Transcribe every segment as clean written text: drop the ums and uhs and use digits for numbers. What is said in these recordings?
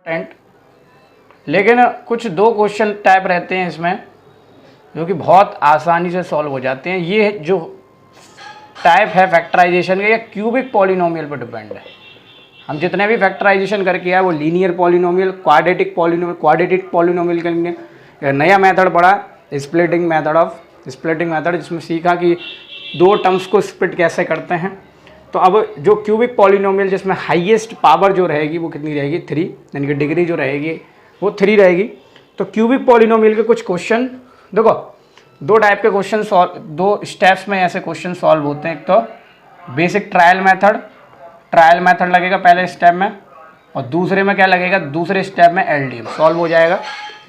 Tent, लेकिन कुछ दो क्वेश्चन टाइप रहते हैं इसमें जो कि बहुत आसानी से सॉल्व हो जाते हैं। ये जो टाइप है फैक्टराइजेशन का, ये क्यूबिक पॉलिनोमियल पर डिपेंड है। हम जितने भी फैक्टराइजेशन करके आए वो लीनियर पॉलिनोमियल, क्वाड्रेटिक पॉलिनोमियल के लिए नया मेथड पढ़ा, स्प्लिटिंग मेथड, जिसमें सीखा कि दो टर्म्स को स्प्लिट कैसे करते हैं। तो अब जो क्यूबिक पॉलिनोमियल जिसमें हाईएस्ट पावर जो रहेगी वो कितनी रहेगी, 3, यानी कि डिग्री जो रहेगी वो 3 रहेगी। तो क्यूबिक पॉलिनोमियल के कुछ क्वेश्चन देखो, दो टाइप के क्वेश्चन सॉल्व, दो स्टेप्स में ऐसे क्वेश्चन सॉल्व होते हैं। एक तो बेसिक ट्रायल मेथड लगेगा पहले स्टेप में, और दूसरे में क्या लगेगा, दूसरे स्टेप में एलडीएम सॉल्व हो जाएगा।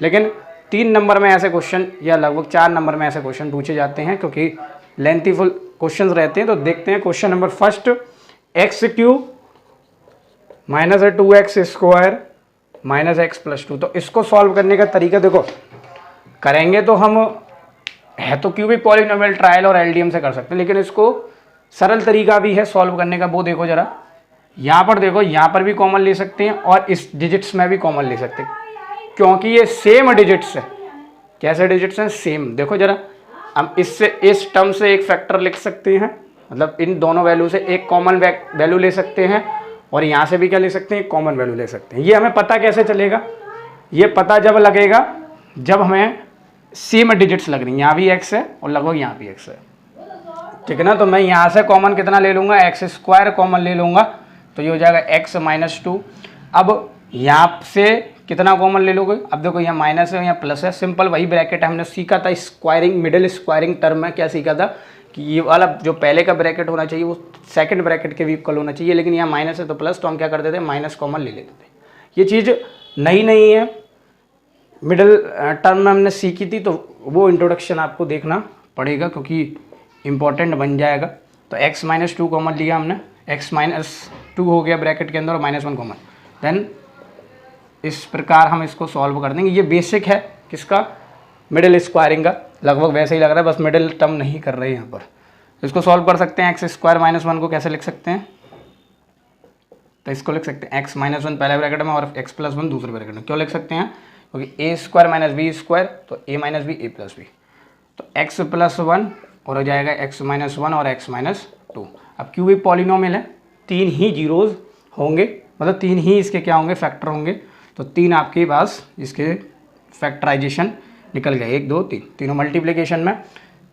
लेकिन 3 नंबर में ऐसे क्वेश्चन या लगभग 4 नंबर में ऐसे क्वेश्चन पूछे जाते हैं क्योंकि लेंथीफुल क्वेश्चंस रहते हैं। तो देखते हैं question number first, x³ minus 2x square minus x plus 2। तो इसको सॉल्व करने का तरीका देखो, करेंगे तो हम है तो क्यूबिक पॉलिनोमियल ट्रायल और एलडीएम से कर सकते हैं, लेकिन इसको सरल तरीका भी है सॉल्व करने का। वो देखो जरा, यहाँ पर देखो, यहाँ पर भी कॉमन ले सकते हैं और इस डिजिट्स में भी कॉमन ले सकते हैं क्योंकि ये सेम डिजिट्स है। कैसे डिजिट्स हैं, सेम। देखो जरा, हम इससे इस टर्म से एक फैक्टर लिख सकते हैं, मतलब इन दोनों वैल्यू से एक कॉमन वैल्यू ले सकते हैं, और यहाँ से भी क्या ले सकते हैं, कॉमन वैल्यू ले सकते हैं। ये हमें पता कैसे चलेगा, ये पता जब लगेगा जब हमें सेम डिजिट्स लग रही हैं, यहाँ भी x है और लगभग यहाँ भी x है, ठीक है ना। तो मैं यहाँ से कॉमन कितना ले लूँगा, x स्क्वायर कॉमन ले लूँगा, तो ये हो जाएगा x माइनस 2। अब यहाँ से कितना कॉमन ले लोगे, अब देखो यहाँ माइनस है यहाँ प्लस है, सिंपल वही ब्रैकेट है। हमने सीखा था स्क्वायरिंग, मिडिल स्क्वायरिंग टर्म में क्या सीखा था कि ये वाला जो पहले का ब्रैकेट होना चाहिए वो सेकंड ब्रैकेट के भी इक्वल होना चाहिए, लेकिन यहाँ माइनस है तो प्लस, तो हम क्या करते थे, माइनस कॉमन ले लेते थे। ये चीज़ नहीं है, मिडिल टर्म में हमने सीखी थी, तो वो इंट्रोडक्शन आपको देखना पड़ेगा क्योंकि इंपॉर्टेंट बन जाएगा। तो x माइनस 2 कॉमन लिया हमने, x माइनस 2 हो गया ब्रैकेट के अंदर और माइनस 1 कॉमन। देन इस प्रकार हम इसको सॉल्व कर देंगे। ये बेसिक है किसका, मिडिल स्क्वायरिंग का, लगभग वैसे ही लग रहा है, बस मिडिल टर्म नहीं कर रहे हैं यहाँ पर। इसको सॉल्व कर सकते हैं। एक्स स्क्वायर माइनस 1 को कैसे लिख सकते हैं, तो इसको लिख सकते हैं x माइनस 1 पहले ब्रैकेट में और x प्लस 1 दूसरे ब्रैकेट में। क्यों लिख सकते हैं, क्योंकि a square minus B square, तो a minus B a plus B, तो x प्लस 1 और हो जाएगा x माइनस 1 और x माइनस 2। अब क्यूबिक पॉलिनोमियल है, 3 ही जीरोज होंगे, मतलब 3 ही इसके क्या होंगे, फैक्टर होंगे। तो 3 आपके पास इसके फैक्टराइजेशन निकल गए, 1 2 3, तीनों मल्टीप्लिकेशन में।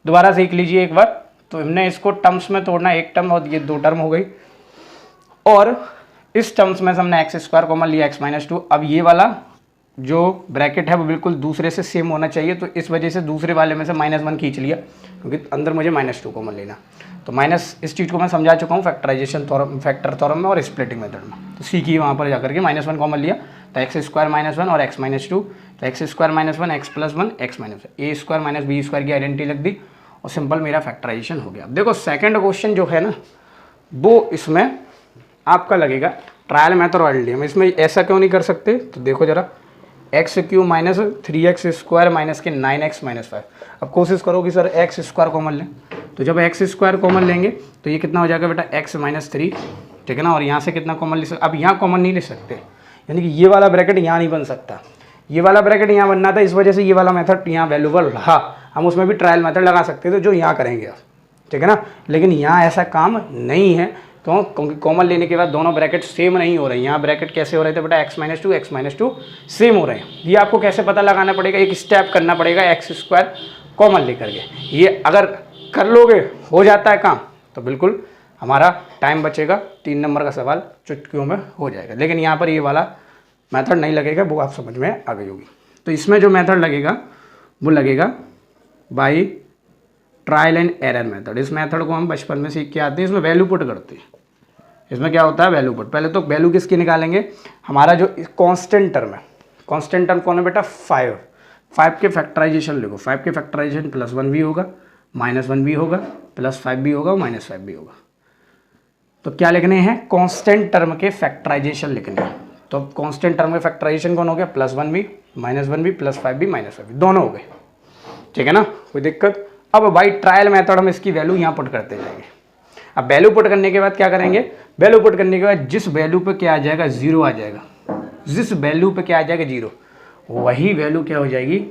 दोबारा सीख लीजिए एक बार। तो हमने इसको टर्म्स में तोड़ना, एक टर्म और ये 2 टर्म हो गई, और इस टर्म्स में से हमने x स्क्वायर कॉमन लिया, x माइनस 2। अब ये वाला जो ब्रैकेट है वो बिल्कुल दूसरे से सेम होना चाहिए, तो इस वजह से दूसरे वाले में से माइनस 1 खींच लिया क्योंकि अंदर मुझे माइनस 2 कॉमन लेना। तो माइनस, इस चीज़ को मैं समझा चुका हूँ फैक्टराइजेशन फैक्टर थ्योरम में और स्प्लिटिंग मेथड में। तो सीखिए वहाँ पर जाकर के माइनस 1 कॉमन लिया, तो एक्स स्क्वायर माइनस 1 और x माइनस 2, तो x square minus 1 x plus 1 x minus a square minus B square की आइडेंटिटी लग दी और सिंपल मेरा फैक्टराइजेशन हो गया। अब देखो सेकंड क्वेश्चन जो है ना, वो इसमें आपका लगेगा ट्रायल मेथड और एलडीएम। इसमें ऐसा क्यों नहीं कर सकते, तो देखो जरा, x³ minus 3x square minus के 9x माइनस 5। अब कोशिश करो कि सर x स्क्वायर कॉमन लें, तो जब x स्क्वायर कॉमन लेंगे तो ये कितना हो जाएगा बेटा, x माइनस 3, ठीक है ना। और यहाँ से कितना कॉमन ले सकते, अब यहाँ कॉमन नहीं ले सकते, यानी कि ये वाला ब्रैकेट यहाँ नहीं बन सकता, ये वाला ब्रैकेट यहाँ बनना था, इस वजह से ये वाला मेथड यहाँ वैल्यूबल रहा। हम उसमें भी ट्रायल मेथड लगा सकते थे जो यहाँ करेंगे आप, ठीक है ना। लेकिन यहाँ ऐसा काम नहीं है, तो क्योंकि कॉमन लेने के बाद दोनों ब्रैकेट सेम नहीं हो रहे हैं। यहाँ ब्रैकेट कैसे हो रहे थे बेटा, x माइनस 2 सेम हो रहे हैं। ये आपको कैसे पता लगाना पड़ेगा, एक स्टेप करना पड़ेगा, x स्क्वायर कॉमन लेकर के। ये अगर कर लोगे, हो जाता है काम, तो बिल्कुल हमारा टाइम बचेगा, 3 नंबर का सवाल चुटकियों में हो जाएगा। लेकिन यहाँ पर ये वाला मेथड नहीं लगेगा, वो आप समझ में आ गई होगी। तो इसमें जो मेथड लगेगा वो लगेगा by trial and error method. इस मेथड को हम बचपन में सीख के आते हैं, इसमें वैल्यू पुट करते हैं। इसमें क्या होता है, वैल्यू पुट। पहले तो वैल्यू किसकी निकालेंगे, हमारा जो कांस्टेंट टर्म है, कांस्टेंट टर्म कौन है बेटा, 5 के फैक्टराइजेशन लिखो। 5 के फैक्टराइजेशन +1 भी होगा, -1 भी होगा, +5 भी होगा, -5 भी होगा। तो क्या लिखने हैं, कांस्टेंट टर्म के फैक्टराइजेशन लिखने हैं। तो कांस्टेंट टर्म के फैक्टराइजेशन कौन हो गया, +1 भी, -1 भी, +5 भी, -5 भी, दोनों हो गए, ठीक है ना, कोई दिक्कत। अब बाई ट्रायल मेथड हम इसकी वैल्यू यहाँ पुट करते जाएंगे। अब वैल्यू पुट करने के बाद क्या करेंगे, वैल्यू पुट करने के बाद जिस वैल्यू पे क्या आ जाएगा, 0 आ जाएगा, जिस वैल्यू पे क्या आ जाएगा 0, वही वैल्यू क्या हो जाएगी,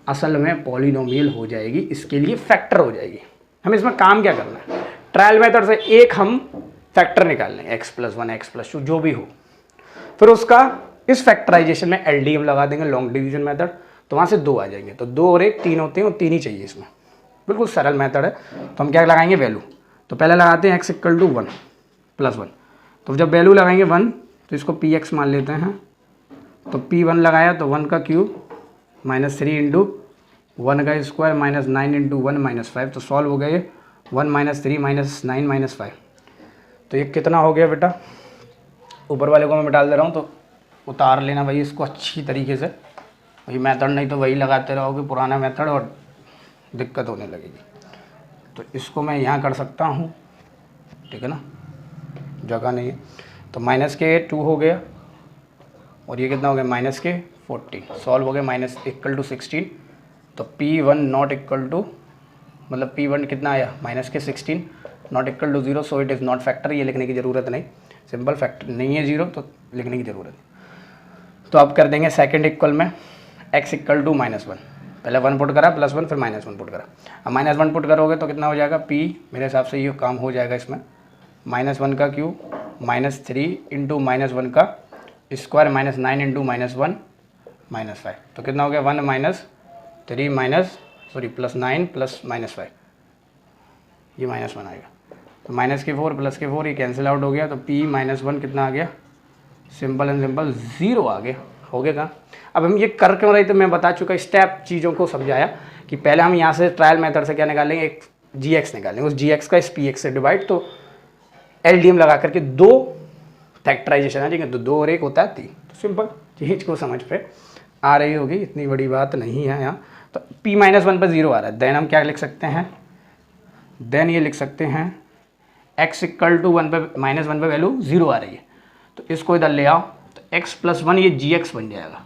असल में पॉलिनोमियल हो जाएगी, इसके लिए फैक्टर हो जाएगी। हमें इसमें काम क्या करना है, ट्रायल मेथड से एक हम फैक्टर निकाल लें, x+1 x+2 जो भी हो, फिर उसका इस फैक्टराइजेशन में LDM लगा देंगे, लॉन्ग डिवीजन मेथड, तो वहाँ से 2 आ जाएंगे, तो 2 और 1 3 होते हैं, और 3 ही चाहिए इसमें, बिल्कुल सरल मेथड है। तो हम क्या लगाएंगे, वैल्यू, तो पहले लगाते हैं x=1 + 1, तो जब वैल्यू लगाएंगे 1 तो इसको px मान लेते हैं, तो p1 लगाया तो 1 का क्यूब -3 × 1 का स्क्वायर -9 × 1 -5, तो सॉल्व हो गया ये 1 -3 -9 -5, तो ये कितना हो गया बेटा, ऊपर वाले को मैं मिटा दे रहा हूँ, तो उतार लेना भाई इसको अच्छी तरीके से, वही मेथड, नहीं तो वही लगाते रहोगे पुराना मेथड और दिक्कत होने लगेगी। तो इसको मैं यहाँ कर सकता हूँ, ठीक है ना, जगह नहीं है, तो -2 हो गया, और ये कितना हो गया -14, सॉल्व हो गया -=16, तो P1 नॉट इक्वल टू, मतलब P1 कितना आया -16 not equal to 0, so it is not factor, ये लिखने की ज़रूरत नहीं, सिंपल फैक्टर नहीं है 0 तो लिखने की ज़रूरत नहीं। तो अब कर देंगे सेकंड इक्वल में x=-1, पहले 1 पुट करा +1 फिर -1 पुट करा, अब -1 पुट करोगे तो कितना हो जाएगा, P मेरे हिसाब से ये काम हो जाएगा इसमें, -1 का क्यूब -3 × -1 का स्क्वायर -9 × -1 -5, तो कितना हो गया 1 -3 +9 +-5, ये -1 आएगा, तो -4 +4 ये कैंसिल आउट हो गया, तो P -1 कितना आ गया, सिंपल एंड सिंपल 0 आ गया, हो गया कहाँ। अब हम ये कर क्यों रहे थे, मैं बता चुका, स्टेप चीज़ों को समझाया कि पहले हम यहाँ से ट्रायल मेथड से क्या निकालेंगे, एक GX निकालेंगे, उस GX का इस PX से डिवाइड, तो LDM लगा करके 2 फैक्टराइजेशन आ जाएंगे, तो 2 और 1 होता है 3, तो सिंपल चीज़ को समझ पे आ रही होगी, इतनी बड़ी बात नहीं है यहाँ। तो P -1 पर 0 आ रहा है, देन हम क्या लिख सकते हैं, देन ये लिख सकते हैं x=1 पे -1 पे वैल्यू 0 आ रही है, तो इसको इधर ले आओ, तो x+1 ये GX बन जाएगा।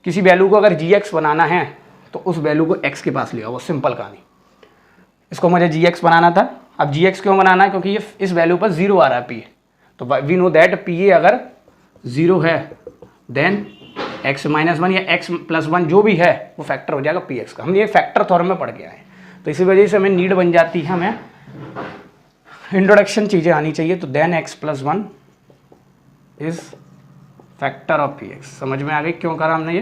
किसी वैल्यू को अगर GX बनाना है तो उस वैल्यू को x के पास ले आओ, वो सिंपल कहानी। इसको मुझे GX बनाना था, अब GX क्यों बनाना है, क्योंकि ये इस वैल्यू पर 0 आ रहा है P, तो वी नो दैट P अगर 0 है देन x-1 या x+1 जो भी है वो फैक्टर हो जाएगा PX का। हम ये फैक्टर थ्योरम में पढ़ के आए, तो इसी वजह से हमें नीड बन जाती है, हमें इंट्रोडक्शन चीज़ें आनी चाहिए। तो then x+1 is factor of PX, समझ में आ गई क्यों करा हमने ये।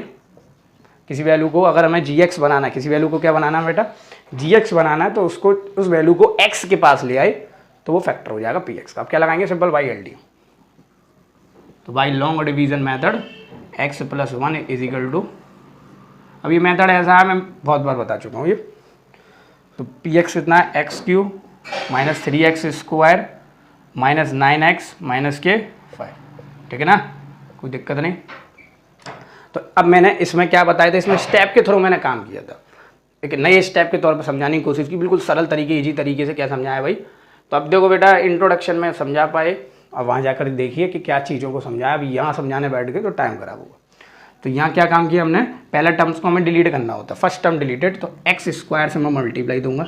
किसी वैल्यू को अगर हमें GX बनाना है, किसी वैल्यू को क्या बनाना है बेटा, GX बनाना है, तो उसको उस वैल्यू को x के पास ले आए तो वो फैक्टर हो जाएगा PX का। अब क्या लगाएंगे, सिंपल बाई LDM, तो by long division method x+1 is equal to, अब ये मेथड ऐसा है, मैं बहुत बार बता चुका हूँ ये, तो PX कितना है x³ -3x² -9x -5, ठीक है ना, कोई दिक्कत नहीं। तो अब मैंने इसमें क्या बताया था, इसमें स्टेप के थ्रू मैंने काम किया था, एक नए स्टेप के तौर पर समझाने की कोशिश की, बिल्कुल सरल तरीके इजी तरीके से क्या समझाया भाई। तो अब देखो बेटा, इंट्रोडक्शन में समझा पाए, और वहाँ जाकर देखिए कि क्या चीज़ों को समझाया। अभी यहाँ समझाने बैठ गए तो टाइम खराब होगा। तो यहाँ क्या काम किया हमने, पहले टर्म्स को हमें डिलीट करना होता है, फर्स्ट टर्म डिलीटेड, तो x² से मैं मल्टीप्लाई दूंगा,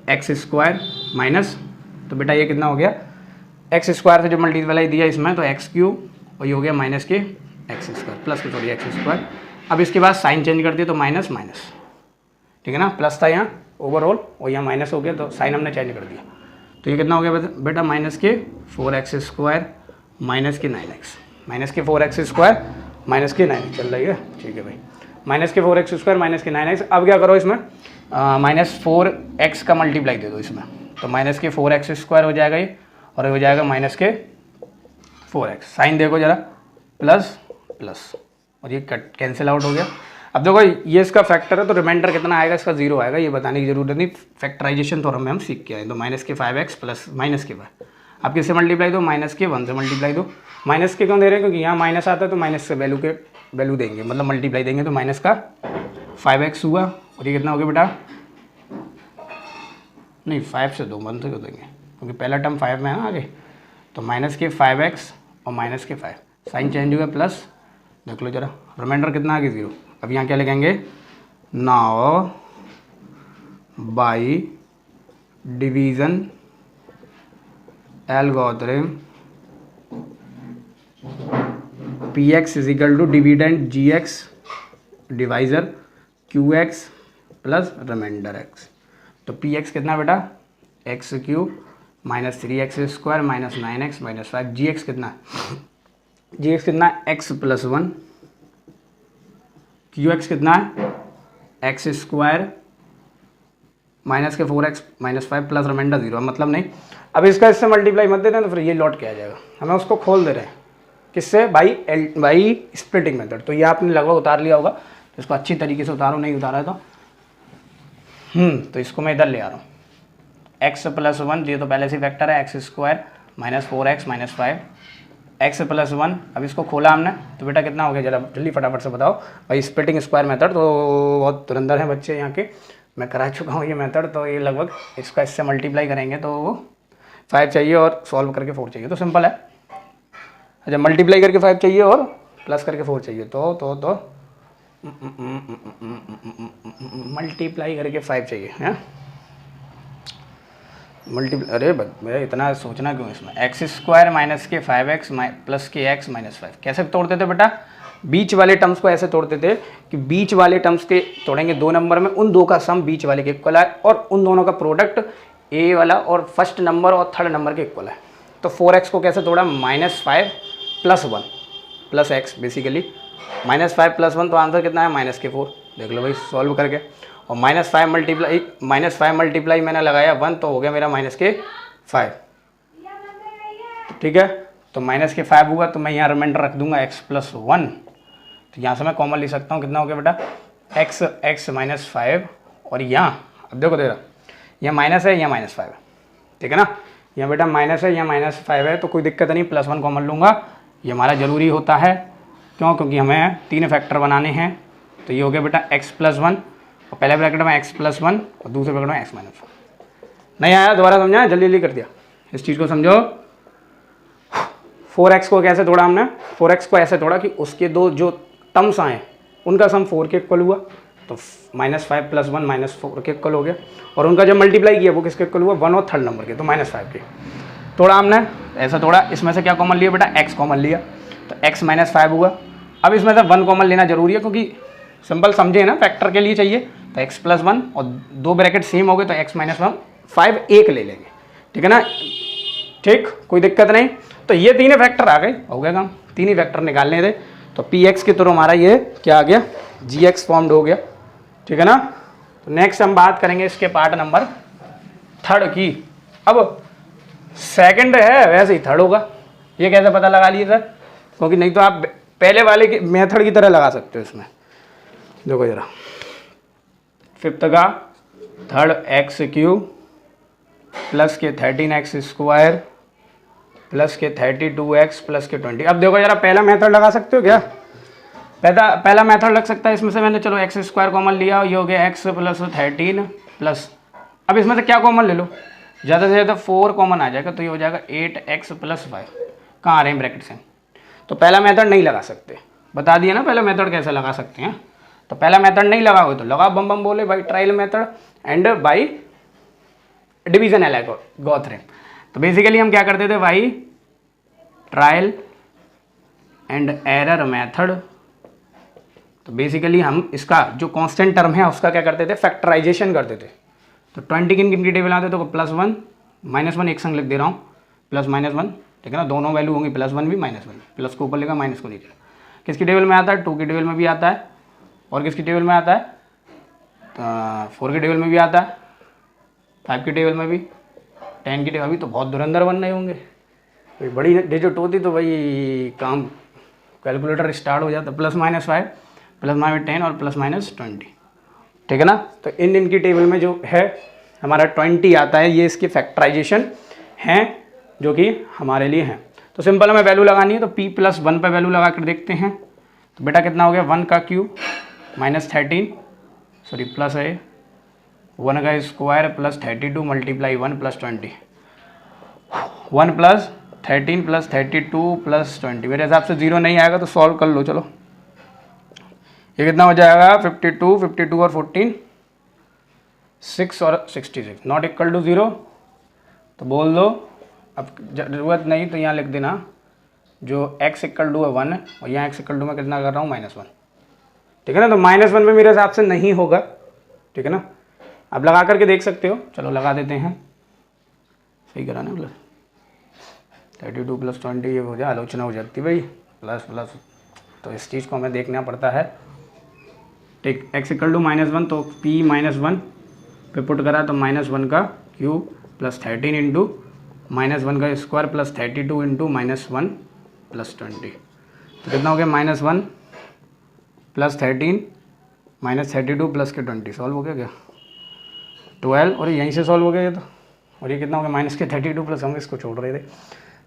x² माइनस, तो बेटा ये कितना हो गया, x² से जो मल्टीप्लाई दिया इसमें, तो x³ और ये हो गया -x² प्लस के सॉरी x²। अब इसके बाद साइन चेंज कर दिया तो माइनस माइनस, ठीक है ना, प्लस था यहाँ ओवरऑल और यहाँ माइनस हो गया, तो साइन हमने चेंज कर दिया। तो ये कितना हो गया बेटा, -4x² -9x, -4x² -9x चल रही है, ठीक है भाई, -4x² -9x। अब क्या करो इसमें -4x का मल्टीप्लाई दे दो इसमें, तो -4x² हो जाएगा ये, और ये हो जाएगा -4x। साइन देखो जरा, प्लस प्लस, और ये कट कैंसिल आउट हो गया। अब देखो ये इसका फैक्टर है, तो रिमाइंडर कितना आएगा, इसका 0 आएगा, ये बताने की जरूरत नहीं, फैक्टराइजेशन थ्योरम में हम सीख के आए। तो -5x प्लस -5, अब किससे मल्टीप्लाई दो, -1 से मल्टीप्लाई दो। माइनस के क्यों दे रहे हैं, क्योंकि यहाँ माइनस आता है तो माइनस से वैल्यू देंगे, मतलब मल्टीप्लाई देंगे, तो -5x हुआ, और ये कितना हो गया बेटा, नहीं 5 से 2 1 से क्यों देंगे, क्योंकि पहला टर्म 5 में है ना आगे, तो -5x और -5, साइन चेंज हुआ प्लस, देख लो जरा, रिमाइंडर कितना आ गया 0। अब यहाँ क्या लिखेंगे, now by division algorithm P x is equal to dividend G x divisor Q x plus remainder x. तो पी एक्स कितना बेटा x cube minus 3x square minus 9x minus 5। G x कितना है, जी एक्स कितना है x plus 1, Q x कितना है x square minus के 4x माइनस 5 प्लस रिमाइंडर 0। मतलब नहीं, अब इसका इससे मल्टीप्लाई मत देते हैं तो फिर ये लौट के आ जाएगा। हमें उसको खोल दे रहे हैं किससे, बाई स्प्लिटिंग मेथड। तो ये आपने लगभग उतार लिया होगा, तो इसको अच्छी तरीके से उतारो, नहीं उतारा है तो इसको मैं इधर ले आ रहा हूँ। एक्स प्लस 1, ये तो पहले से वेक्टर है, x square minus 4x minus 5 x plus 1। अब इसको खोला हमने तो बेटा कितना हो गया, जरा जल्दी फटाफट से बताओ भाई। स्प्लिटिंग स्क्वायर मेथड तो बहुत धुरंधर है बच्चे यहाँ के, मैं करा चुका हूँ ये मेथड। तो ये लगभग इसका इससे मल्टीप्लाई करेंगे तो 5 चाहिए और सॉल्व करके 4 चाहिए, तो सिंपल है। अच्छा, मल्टीप्लाई करके 5 चाहिए और प्लस करके 4 चाहिए, तो मल्टीप्लाई करके 5 चाहिए है मल्टीप्लाई। अरे मेरा इतना सोचना क्यों इसमें। एक्स स्क्वायर माइनस के 5x प्लस के एक्स माइनस 5 कैसे तोड़ते थे बेटा, बीच वाले टर्म्स को ऐसे तोड़ते थे कि बीच वाले टर्म्स के तोड़ेंगे 2 नंबर में, उन दो का सम बीच वाले के इक्वल है और उन दोनों का प्रोडक्ट ए वाला और फर्स्ट नंबर और थर्ड नंबर के इक्वल है। तो 4x को कैसे तोड़ा, -5 plus 1 plus x, basically -5 plus 1 तो आंसर कितना है -4। देख लो भाई सॉल्व करके, और -5 मल्टीप्लाई मैंने लगाया 1 तो हो गया मेरा -5। ठीक है, तो -5 हुआ तो मैं यहाँ रिमाइंडर रख दूंगा x प्लस 1। तो यहाँ से मैं कॉमन ले सकता हूँ, कितना हो गया बेटा x -5 और यहाँ अब देखो दे रहा, यहाँ माइनस है यहाँ -5 है, ठीक है ना। यहाँ बेटा माइनस है यहाँ -5 है तो कोई दिक्कत नहीं, +1 कॉमन लूँगा। ये हमारा ज़रूरी होता है, क्यों, क्योंकि हमें 3 फैक्टर बनाने हैं। तो ये हो गया बेटा x प्लस 1 और पहले ब्रैकेट में x प्लस 1 और दूसरे ब्रैकेट में x माइनस 1। नहीं आया, दोबारा समझा, जल्दी जल्दी कर दिया, इस चीज़ को समझो। 4x को कैसे तोड़ा हमने, 4x को ऐसे तोड़ा कि उसके दो जो टर्म्स आए उनका सम 4 के इक्वल हुआ, तो -5 प्लस 1 -4 के इक्वल हो गया, और उनका जब मल्टीप्लाई किया वो किसके इक्वल हुआ, 1 और थर्ड नंबर के, तो -5 के तोड़ा हमने, ऐसा तोड़ा। इसमें से क्या कॉमन लिया बेटा, x कॉमन लिया, तो x -5 हुआ। अब इसमें से 1 कॉमन लेना जरूरी है, क्योंकि सिंपल समझे ना, फैक्टर के लिए चाहिए। तो x प्लस 1 और 2 ब्रैकेट सेम हो गए तो x -5 एक ले लेंगे, ठीक है ना। ठीक, कोई दिक्कत नहीं। तो ये 3 फैक्टर आ गए, हो गया काम, 3 ही फैक्टर निकालने थे। तो px के थ्रू हमारा ये क्या आ गया, gx फॉर्म्ड हो गया, ठीक है ना। तो नेक्स्ट हम बात करेंगे इसके पार्ट नंबर 3 की। अब सेकंड है वैसे ही 3 होगा, ये कैसे पता लगा लिए सर, क्योंकि नहीं तो आप पहले वाले के मेथड की तरह लगा सकते हो। इसमें देखो जरा, 5th का 3rd x क्यूब प्लस के 13x स्क्वायर प्लस के 32x प्लस के 20। अब देखो जरा, पहला मेथड लगा सकते हो क्या, पहला मेथड लग सकता है। इसमें से मैंने चलो एक्स स्क्वायर कॉमन लिया, ये हो गया x प्लस 13 प्लस, अब इसमें से क्या कॉमन ले लो, ज़्यादा से ज़्यादा 4 कॉमन आ जाएगा, तो ये हो जाएगा 8x प्लस 5। कहाँ आ रहे हैं ब्रैकेट से, तो पहला मेथड नहीं लगा सकते, बता दिया ना पहला मेथड कैसे लगा सकते हैं। तो पहला मेथड नहीं लगाओगे तो लगाओ बम बम बोले भाई, trial method and by division algorithm. तो बेसिकली हम क्या करते थे भाई, ट्रायल एंड एरर मेथड। तो बेसिकली हम इसका जो कांस्टेंट टर्म है उसका क्या करते थे, फैक्टराइजेशन करते थे। तो 20 किन की टेबल आते तो +1 -1 एक संग लिख दे रहा हूँ, +-1, ठीक है ना, दोनों वैल्यू होंगी, +1 भी -1 भी, प्लस को ऊपर लिखा माइनस को नीचे। किसकी टेबल में आता है, 2 की टेबल में भी आता है, और किसकी टेबल में आता है, 4 की टेबल में भी आता है, 5 की टेबल में भी, 10 की टेबल। अभी तो बहुत धुरंधर बन रहे होंगे, कोई बड़ी डिजिट होती तो भाई काम कैलकुलेटर स्टार्ट हो जाता। +-5 +-10 और +-20, ठीक है ना। तो इनकी टेबल में जो है हमारा 20 आता है, ये इसकी फैक्टराइजेशन हैं जो कि हमारे लिए हैं। तो सिंपल हमें वैल्यू लगानी है, तो p + 1 पे वैल्यू लगा कर देखते हैं। तो बेटा कितना हो गया, 1 का क्यूब -13 सॉरी प्लस है 1 का स्क्वायर प्लस 32 मल्टीप्लाई 1 + 20, 1 + 13 + 32 + 20। मेरे हिसाब से 0 नहीं आएगा तो सॉल्व कर लो। चलो ये कितना हो जाएगा, 52 और 14 6 और 66 नॉट इक्वल टू 0। तो बोल दो, अब ज़रूरत नहीं तो यहाँ लिख देना जो x इक्वल टू है 1 है और यहाँ x इक्वल टू मैं कितना कर रहा हूँ -1, ठीक है ना। तो -1 में मेरे हिसाब से नहीं होगा, ठीक है ना। आप लगा करके देख सकते हो, चलो लगा देते हैं, सही करा ना, प्लस 32 + 20 ये हो जाए, आलोचना हो जाती भाई, प्लस प्लस, तो इस चीज़ को हमें देखना पड़ता है, ठीक। x इक्वल टू -1 तो p -1 पे पुट करा तो -1 का क्यूब प्लस 13 इंटू -1 का स्क्वायर प्लस 32 इंटू -1 प्लस 20, तो कितना हो गया -1 प्लस 13 -32 प्लस के 20, सॉल्व हो गया क्या 12, और यहीं से सॉल्व हो गया ये तो, और ये कितना हो गया -32 प्लस, हम इसको छोड़ रहे थे,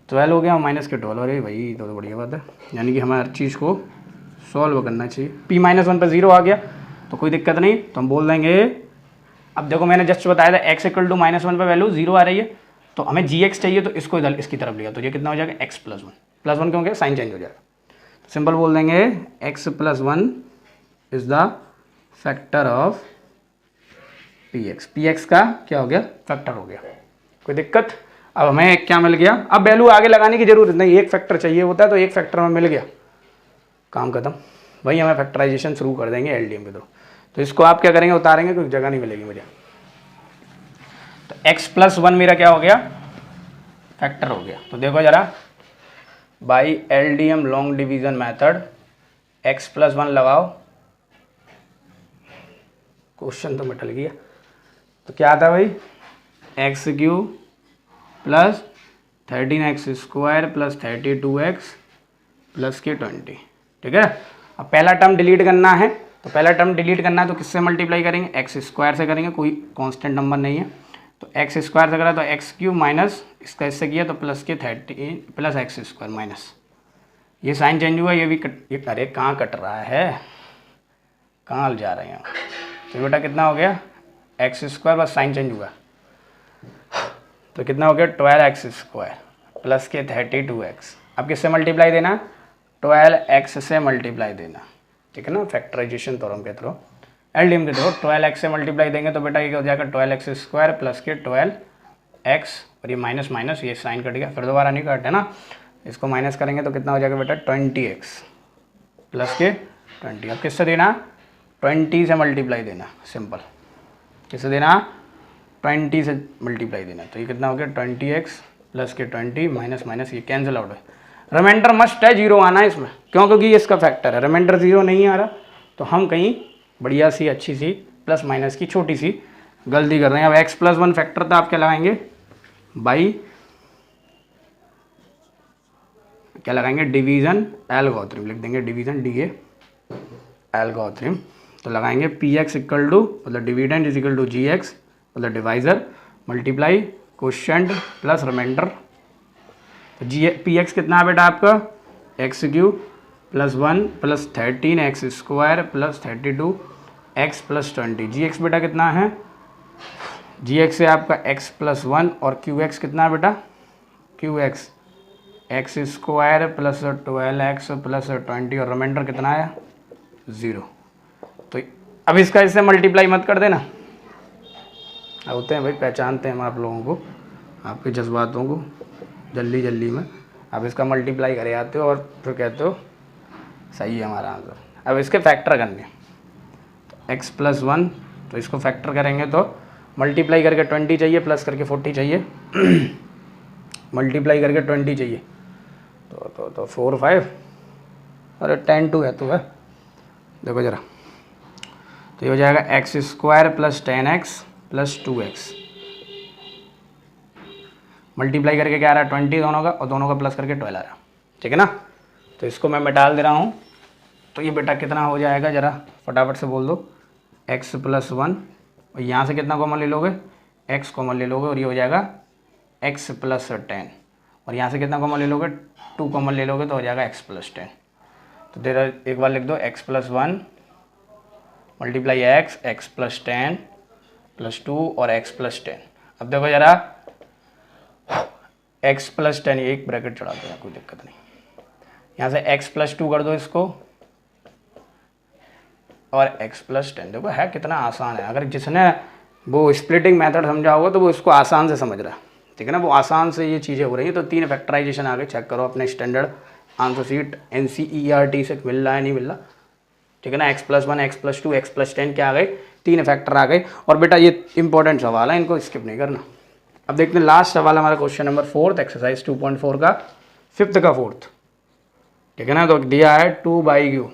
12 हो गया -12, अरे भाई तो बढ़िया बात है, यानी कि हमें हर चीज़ को सॉल्व करना चाहिए। p -1 पर 0 आ गया तो कोई दिक्कत नहीं, तो हम बोल देंगे, अब देखो मैंने जस्ट बताया था x इक्वल टू -1 पर वैल्यू 0 आ रही है, तो हमें gx चाहिए, तो इसको इधर इसकी तरफ लिया, तो ये कितना हो जाएगा x + 1 क्यों गया, साइन चेंज हो जाएगा, तो सिंपल बोल देंगे x + 1 is the factor of px का क्या हो गया, फैक्टर हो गया, कोई दिक्कत। अब हमें क्या मिल गया, अब वैल्यू आगे लगाने की जरूरत नहीं, एक फैक्टर चाहिए होता है तो एक फैक्टर में मिल गया, काम खत्म, वही हमें फैक्टराइजेशन शुरू कर देंगे एलडीएम के थ्रू। तो इसको आप क्या करेंगे, उतारेंगे, कोई जगह नहीं मिलेगी मुझे, तो x + 1 मेरा क्या हो गया, फैक्टर हो गया। तो देखो जरा, by LDM long division method x + 1 लगाओ, क्वेश्चन तो मिटल गया, तो क्या आता भाई, x³ plus 13x² plus 32x plus के 20, ठीक है। अब पहला टर्म डिलीट करना है, तो पहला टर्म डिलीट करना है तो किससे मल्टीप्लाई करेंगे, x² से करेंगे, कोई कांस्टेंट नंबर नहीं है, तो x² से करा तो x³ माइनस इसका इससे किया तो प्लस के 30 प्लस x² माइनस, ये साइन चेंज हुआ, ये भी ये अरे कहाँ कट रहा है, कहाँ जा रहे हैं, तो बेटा कितना हो गया, x² बस साइन चेंज हुआ, तो कितना हो गया 12x² प्लस के 32x, अब किससे मल्टीप्लाई देना, 12x से मल्टीप्लाई देना, ठीक है ना, फैक्टराइजेशन थ्योरम के थ्रू, एलडीएम के थ्रू 12x से मल्टीप्लाई देंगे तो बेटा ये हो जाएगा 12x² प्लस के 12x, और ये माइनस माइनस ये साइन कट गया, फिर दोबारा नहीं कट है ना, इसको माइनस करेंगे तो कितना हो जाएगा बेटा 20x प्लस के 20, अब किससे देना, 20 से मल्टीप्लाई देना, सिंपल, किससे देना, 20 से मल्टीप्लाई देना, तो ये कितना हो गया 20x प्लस के 20 माइनस माइनस ये कैंसिल आउट है, रिमाइंडर मस्ट है 0 आना है इसमें, क्यों, क्योंकि ये इसका फैक्टर है, रिमाइंडर 0 नहीं आ रहा, तो हम कहीं बढ़िया सी अच्छी सी प्लस माइनस की छोटी सी गलती कर रहे हैं। अब x + 1 फैक्टर था, आप क्या लगाएंगे, बाई क्या लगाएंगे, डिवीजन एल्गोरिथम लिख देंगे, डिवीजन DA एल्गोरिथम, तो लगाएंगे px इक्वल टू मतलब dividend is equal to gx मतलब divisor multiply quotient plus remainder, तो px कितना है बेटा आपका, x³ + 1 plus 13x² plus 32x plus 20, gx बेटा कितना है, gx है आपका x + 1 और qx कितना है बेटा, qx x² plus 12x plus 20 और रिमाइंडर कितना है 0, तो अब इसका इससे मल्टीप्लाई मत कर देना, होते हैं भाई, पहचानते हैं हम आप लोगों को, आपके जज्बातों को जल्दी जल्दी में, आप इसका मल्टीप्लाई करे आते हो और फिर कहते हो सही है हमारा आंसर। अब इसके फैक्टर करने, तो x + 1 तो इसको फैक्टर करेंगे तो मल्टीप्लाई करके 20 चाहिए प्लस करके 40 चाहिए मल्टीप्लाई करके 20 चाहिए, तो 4 5 अरे 10 2 है, तो है देखो ज़रा, तो ये हो जाएगा x² plus 10x plus 2x, multiply करके क्या आ रहा है 20 दोनों का, और दोनों का प्लस करके 12 आ रहा है, ठीक है ना। तो इसको मैं डाल दे रहा हूँ, तो ये बेटा कितना हो जाएगा, ज़रा फटाफट से बोल दो, x + 1 और यहाँ से कितना कॉमन ले लोगे, x कॉमन ले लोगे और ये हो जाएगा x + 10, और यहाँ से कितना कॉमन ले लोगे, 2 कॉमन ले लोगे तो हो जाएगा x + 10, तो तेरा एक बार लिख दो x + 1 मल्टीप्लाई x + 10 + 2 और x + 10, अब देखो ज़रा x + 10 एक ब्रैकेट चढ़ा दो, कोई दिक्कत नहीं, यहाँ से x + 2 कर दो इसको और x + 10, देखो है कितना आसान है, अगर जिसने वो स्प्लिटिंग मेथड समझा होगा तो वो इसको आसान से समझ रहा है, ठीक है ना, वो आसान से ये चीज़ें हो रही हैं। तो 3 फैक्टराइजेशन आगे चेक करो अपने स्टैंडर्ड आंसर सीट NCERT से मिल रहा है नहीं मिल रहा, ठीक है ना। x+1 x+2 x+10 क्या आ गए, 3 फैक्टर आ गए। और बेटा ये इंपॉर्टेंट सवाल है, इनको स्किप नहीं करना। अब देखते हैं लास्ट सवाल हमारा क्वेश्चन नंबर 4 एक्सरसाइज 2.4 का 5th का 4th, ठीक है ना। तो दिया है 2/3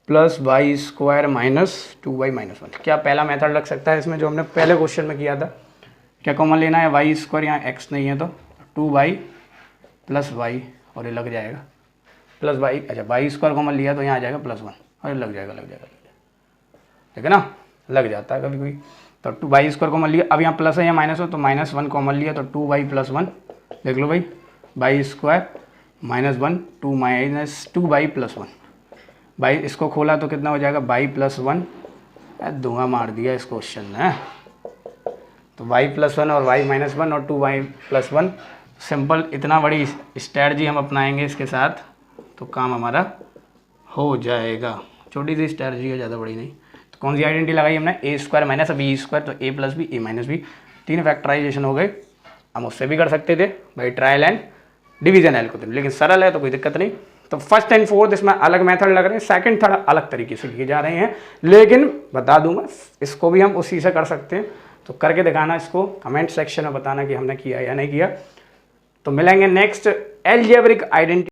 plus Y square minus 2y-1। क्या पहला मेथड लग सकता है इसमें जो हमने पहले क्वेश्चन में किया था? क्या कॉमन लेना है, वाई स्क्वायर, यहाँ x नहीं है तो 2y प्लस वाई, और ये लग जाएगा प्लस वाई। अच्छा वाई स्क्वायर कॉमन लिया तो यहाँ आ जाएगा +1, और ये लग जाएगा, ठीक है ना, लग जाता है कभी कभी। तो 2y स्क्वायर कॉमन लिया, अब यहाँ प्लस है या माइनस हो तो -1 कॉमन लिया तो 2y + 1, देख लो भाई, वाई स्क्वायर -1 2y + 1। भाई इसको खोला तो कितना हो जाएगा, y + 1, धुआं मार दिया इस क्वेश्चन ने। तो y + 1 और y - 1 और 2y + 1, सिंपल। इतना बड़ी स्ट्रैटेजी हम अपनाएंगे इसके साथ तो काम हमारा हो जाएगा। छोटी सी स्ट्रैटेजी है, ज़्यादा बड़ी नहीं। तो कौन सी आइडेंटिटी लगाई हमने, a² माइनस बी स्क्वायर, तो a + b a - b, 3 factorisation हो गए। हम उससे भी कर सकते थे भाई, ट्रायल एंड डिवीजन एल्गोरिथम, लेकिन सरल है तो कोई दिक्कत नहीं। तो फर्स्ट एंड फोर्थ इसमें अलग मेथड लग रहे हैं, सेकंड थर्ड अलग तरीके से किए जा रहे हैं, लेकिन बता दूंगा इसको भी हम उसी से कर सकते हैं। तो करके दिखाना, इसको कमेंट सेक्शन में बताना कि हमने किया या नहीं किया। तो मिलेंगे नेक्स्ट एल्जेब्रिक आइडेंटिटी